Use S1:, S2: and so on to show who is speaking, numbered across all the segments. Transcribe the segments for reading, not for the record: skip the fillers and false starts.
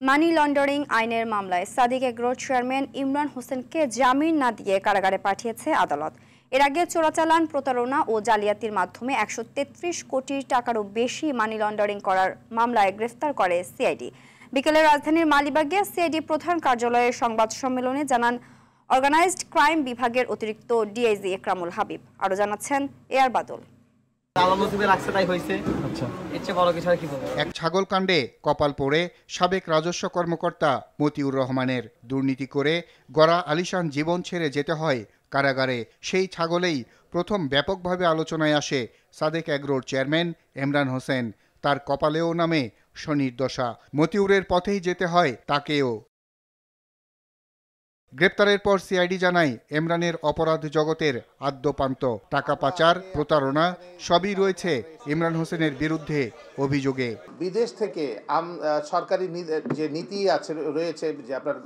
S1: Money laundering আইনের মামলায় Sadiq এগ্রোর chairman Imran হোসেনকে জামিন না দিয়ে কারাগারে পাঠিয়েছে আদালত। এর আগে চোরাচালান, প্রতারণা ও জালিয়াতির মাধ্যমে ১৩৩ কোটি টাকারও বেশি মানি লন্ডারিং করার মামলায় গ্রেফতার করে সিআইডি। বিকেলে রাজধানীর মালিবাগে সিআইডি প্রধান কার্যালয়ের সংবাদ সম্মেলনে জানান অর্গানাইজড ক্রাইম বিভাগের অতিরিক্ত ডিআইজি একরামুল হাবিব। আরও জানাচ্ছেন এআর বাদল।
S2: এক ছাগল কাণ্ডে কপাল পোড়ে সাবেক রাজস্ব কর্মকর্তা মতিউর রহমানের। দুর্নীতি করে গড়া আলিশান জীবন ছেড়ে যেতে হয় কারাগারে। সেই ছাগলেই প্রথম ব্যাপকভাবে আলোচনায় আসে সাদেক এগ্রোর চেয়ারম্যান ইমরান হোসেন। তার কপালেও নামে শনির দশা। মতিউরের পথেই যেতে হয় তাকেও। গ্রেপ্তারের পর সিআইডি জানায় ইমরানের অপরাধ জগতের আদ্যপান্ত, টাকা পাচার, প্রতারণা সবই রয়েছে ইমরান হোসেনের বিরুদ্ধে অভিযোগে।
S3: বিদেশ থেকে সরকারি যে নীতি আছে রয়েছে, যে আপনার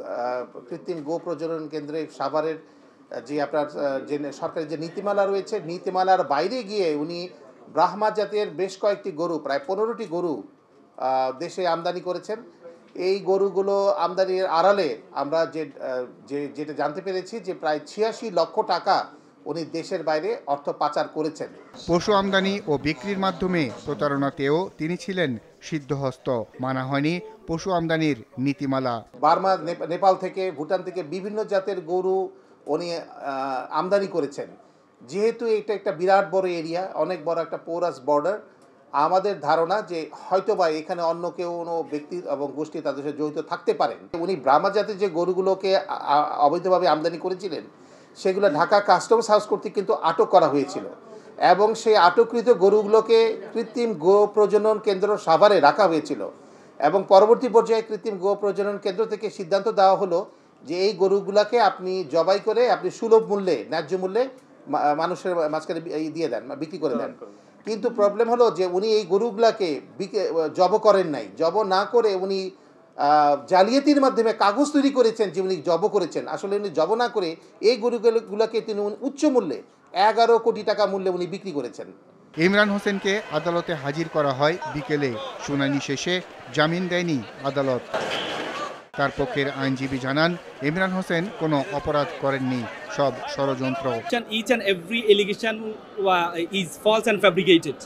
S3: কৃত্রিম গো প্রজনন কেন্দ্রে সাভারের যে আপনার যে সরকারি যে নীতিমালা রয়েছে, নীতিমালার বাইরে গিয়ে উনি ব্রাহ্মা জাতের বেশ কয়েকটি গরু, প্রায় 15টি গরু দেশে আমদানি করেছেন। এই গরুগুলো আমদানির আড়ালে আমরা যেটা জানতে পেরেছি যে প্রায় ৮৬ লক্ষ টাকা উনি দেশের বাইরে অর্থ পাচার করেছেন।
S2: পশু আমদানি ও বিক্রির মাধ্যমে প্রতারণাতেও তিনি ছিলেন সিদ্ধহস্ত। মানা হয়নি পশু আমদানির নীতিমালা।
S3: বার্মা, নেপাল থেকে, ভুটান থেকে বিভিন্ন জাতের গরু উনি আমদানি করেছেন। যেহেতু এটা একটা বিরাট বড় এরিয়া, অনেক বড় একটা পোরাস বর্ডার, আমাদের ধারণা যে হয়তোবা এখানে অন্য কেউ কোনো ব্যক্তি এবং গোষ্ঠী তাদের সাথে জড়িত থাকতে পারেন। উনি ব্রাহ্মা জাতের যে গরুগুলোকে অবৈধভাবে আমদানি করেছিলেন, সেগুলো ঢাকা কাস্টমস হাউস কর্তৃক কিন্তু আটক করা হয়েছিল এবং সেই আটককৃত গরুগুলোকে কৃত্রিম গো প্রজনন কেন্দ্র সাভারে রাখা হয়েছিল এবং পরবর্তী পর্যায়ে কৃত্রিম গো প্রজনন কেন্দ্র থেকে সিদ্ধান্ত দেওয়া হলো যে এই গরুগুলোকে আপনি জবাই করে আপনি সুলভ মূল্যে, ন্যায্য মূল্যে মানুষের মাঝখানে দিয়ে দেন, বিক্রি করে দেন। কিন্তু প্রবলেম হলো যে উনি এই গরুগুলাকে জব করেন নাই। জব না করে উনি জালিয়াতির মাধ্যমে কাগজ তৈরি করেছেন যে উনি জব করেছেন। আসলে উনি জব না করে এই গরুগুলোকে তিনি উচ্চ মূল্যে 11 কোটি টাকা মূল্যে উনি বিক্রি করেছেন।
S2: ইমরান হোসেনকে আদালতে হাজির করা হয় বিকেলে। শুনানি শেষে জামিন দেয়নি আদালত। তার পক্ষের আইনজীবী জানান ইমরান হোসেন কোনো অপরাধ করেননি, সব ষড়যন্ত্র।
S4: Each and every allegation is false and fabricated,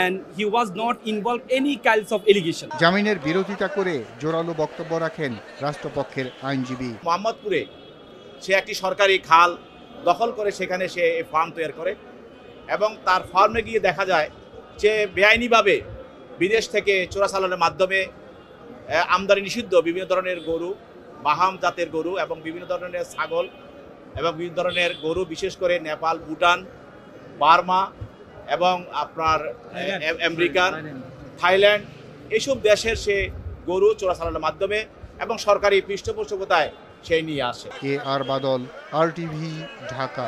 S4: and he was not involved any kinds of allegation.
S2: জামিনের বিরোধিতা করে জোরালো বক্তব্য রাখেন রাষ্ট্রপক্ষের আইনজীবী।
S5: মোহাম্মদপুরে সে একটি সরকারি খাল দখল করে সেখানে সে ফার্ম তৈরি করে এবং তার ফার্মে গিয়ে দেখা যায় যে বেআইনিভাবে বিদেশ থেকে চোরাচালানের মাধ্যমে আমদানি নিষিদ্ধ বিভিন্ন ধরনের গরু, বাহাম জাতের গরু এবং বিভিন্ন ধরনের ছাগল এবং বিভিন্ন ধরনের গরু, বিশেষ করে নেপাল, ভুটান, বার্মা এবং আপনার আমেরিকা, থাইল্যান্ড, এইসব দেশের সে গরু চোরাচালানের মাধ্যমে এবং সরকারি পৃষ্ঠপোষকতায় সে নিয়ে আসে।
S2: এআর বাদল, RTV, ঢাকা।